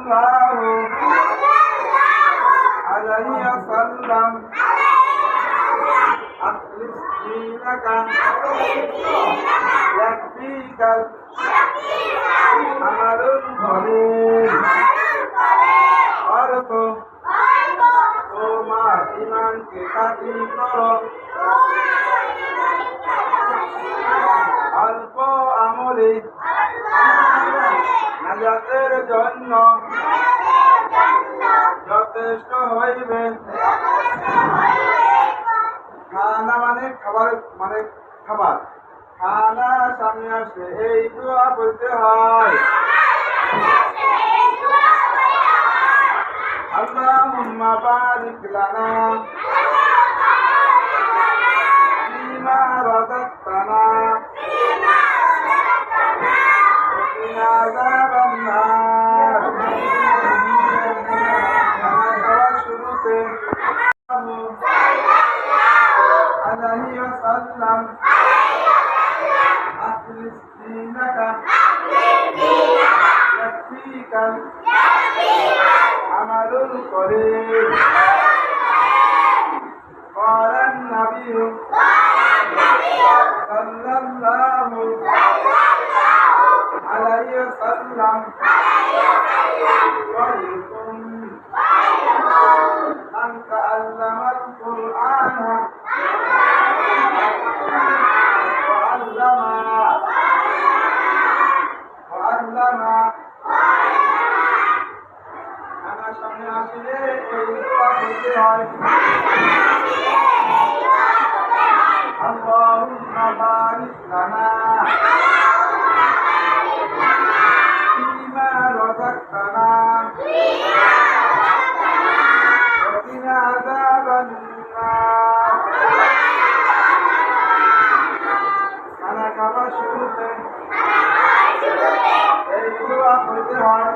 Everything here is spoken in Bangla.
সাল্লাল্লাহু আলাইহি ওয়াসাল্লাম আখলিস দীনাকা ইয়াকফিকাল আমালুল কলিল অর্থ তোমার ঈমানকে খাঁটি করো, অল্প আমলে নাজাতের জন্য যথেষ্ট হইবে। খানা মানে খাবার, মানে খাবার। খানা সামনে আসলে এই দোয়া বলতে হয়, আল্লাহুম্মা বারিক লানা ফীমা রাযাকতানা ওয়া কিনা আযাবান নার। খাওয়ার শুরুতে আলাইহি ওয়াসাল্লাম আখলিস দীনাকা ইয়াকফিকাল আমালুল কলিল। قال النبي صلى الله عليه وسلم خيركم من تعلم القرآن وعلمه আমার সামনে আসলে এই দোয়া বলতে হয়, আল্লাহুম্মা বারিক লানা ফীমা রাযাকতানা ওয়া কিনা আযাবান নার। খানা খাবার শুরুতে এই দোয়া বলতে হয়,